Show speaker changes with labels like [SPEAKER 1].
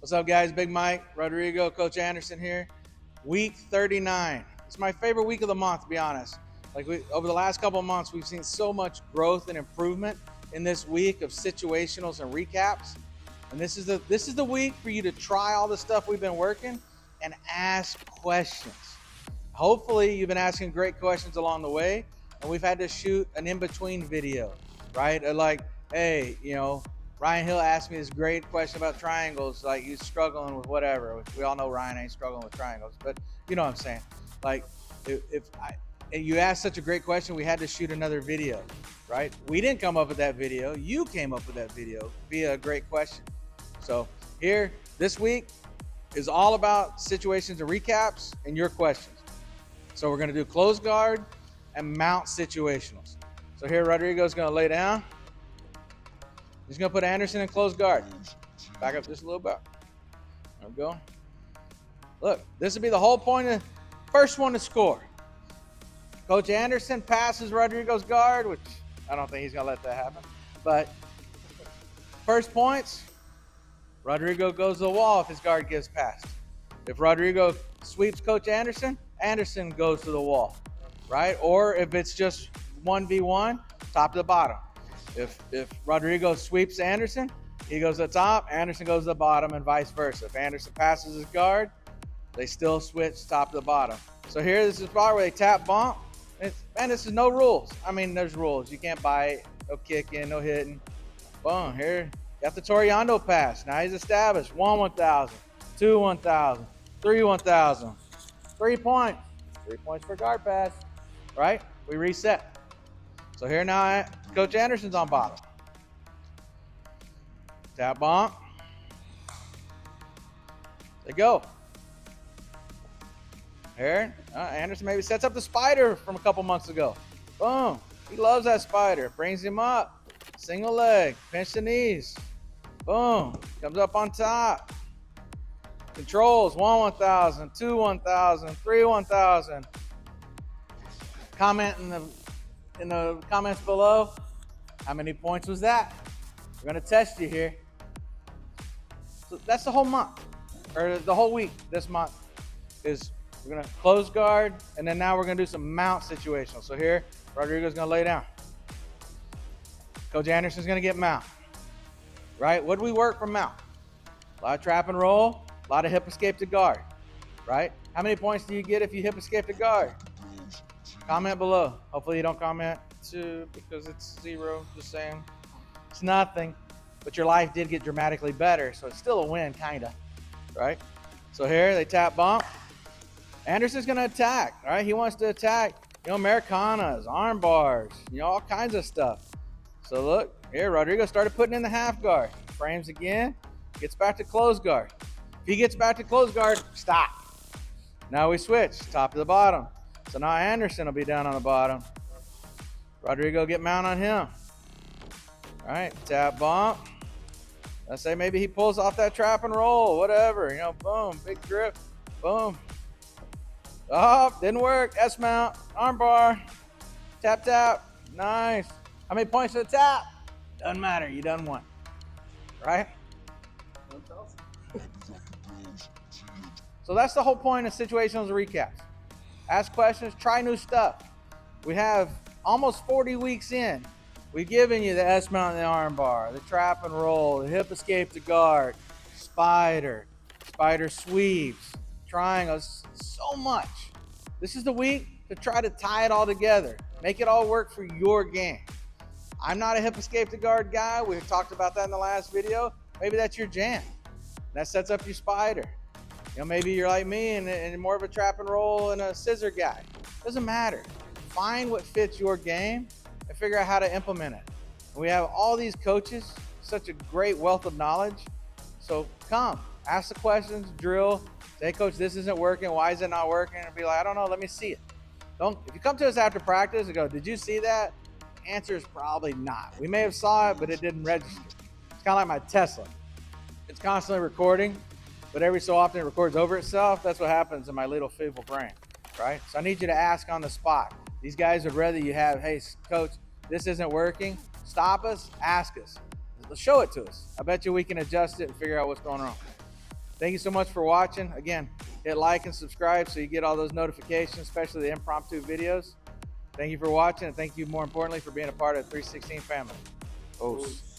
[SPEAKER 1] What's up, guys? Big Mike, Rodrigo, Coach Anderson here. Week 39. It's my favorite week of the month, to be honest. Over the last couple of months, we've seen so much growth and improvement in this week of situationals and recaps. And this is the week for you to try all the stuff we've been working and ask questions. Hopefully, you've been asking great questions along the way, and we've had to shoot an in-between video, right? Like, hey, Ryan Hill asked me this great question about triangles, like he's struggling with whatever. We all know Ryan ain't struggling with triangles, but you know what I'm saying. Like, if you asked such a great question, we had to shoot another video, right? We didn't come up with that video. You came up with that video via a great question. So here, this week is all about situations and recaps and your questions. So we're going to do close guard and mount situationals. So here, Rodrigo's going to lay down. He's going to put Anderson in close guard. Back up just a little bit. There we go. Look, this would be the whole point of first one to score. Coach Anderson passes Rodrigo's guard, which I don't think he's going to let that happen. But first points, Rodrigo goes to the wall if his guard gets passed. If Rodrigo sweeps Coach Anderson, Anderson goes to the wall, right? Or if it's just 1v1, top to the bottom. If Rodrigo sweeps Anderson, he goes to the top, Anderson goes to the bottom, and vice versa. If Anderson passes his guard, they still switch top to the bottom. So here, this is the part where they tap bump. And this is no rules. I mean, there's rules. You can't bite, no kicking, no hitting. Boom, here, got the Toriando pass. Now he's established. 1,000, 2 1,000, 3 1,000. 3 points. 3 points for guard pass, right? We reset. So here now, Coach Anderson's on bottom. Tap bump. They go. Here, Anderson maybe sets up the spider from a couple months ago. Boom. He loves that spider. Brings him up. Single leg. Pinch the knees. Boom. Comes up on top. Controls. 1 1,000, 2 1,000, 3 1,000. Comment in the comments below, how many points was that? We're going to test you here. So that's the whole month, or the whole week this month is we're going to close guard, and then now we're going to do some mount situations. So here, Rodrigo's going to lay down. Coach Anderson's going to get mount, right? What do we work from mount? A lot of trap and roll, a lot of hip escape to guard, right? How many points do you get if you hip escape to guard? Comment below. Hopefully you don't comment too because it's 0, just saying. It's nothing, but your life did get dramatically better, so it's still a win, kind of, right? So here, they tap bump. Anderson's going to attack, right? He wants to attack, Americanas, arm bars, all kinds of stuff. So look, here, Rodrigo started putting in the half guard. Frames again, gets back to close guard. If he gets back to close guard, stop. Now we switch, top to the bottom. So now Anderson will be down on the bottom. Rodrigo get mount on him. All right, tap bump. Let's say maybe he pulls off that trap and roll, whatever. Boom, big grip, boom. Oh, didn't work. S mount, arm bar, tap, tap. Nice. How many points to the tap? Doesn't matter. You done one, right? So that's the whole point of situationals recaps. Ask questions, try new stuff. We have almost 40 weeks in. We've given you the S mount and the arm bar, the trap and roll, the hip escape to guard, spider sweeps, triangles, so much. This is the week to try to tie it all together, make it all work for your game. I'm not a hip escape to guard guy. We talked about that in the last video. Maybe that's your jam. That sets up your spider. Maybe you're like me and more of a trap and roll and a scissor guy. Doesn't matter. Find what fits your game and figure out how to implement it. And we have all these coaches, such a great wealth of knowledge. So come, ask the questions, drill. Say, Coach, this isn't working. Why is it not working? And be like, I don't know. Let me see it. If you come to us after practice and go, did you see that? The answer is probably not. We may have saw it, but it didn't register. It's kind of like my Tesla. It's constantly recording, but every so often it records over itself. That's what happens in my little feeble brain, right? So I need you to ask on the spot. These guys would rather you have, hey, Coach, this isn't working. Stop us, ask us. Show it to us. I bet you we can adjust it and figure out what's going on. Thank you so much for watching. Again, hit like and subscribe so you get all those notifications, especially the impromptu videos. Thank you for watching, and thank you more importantly for being a part of the 316 family. Os.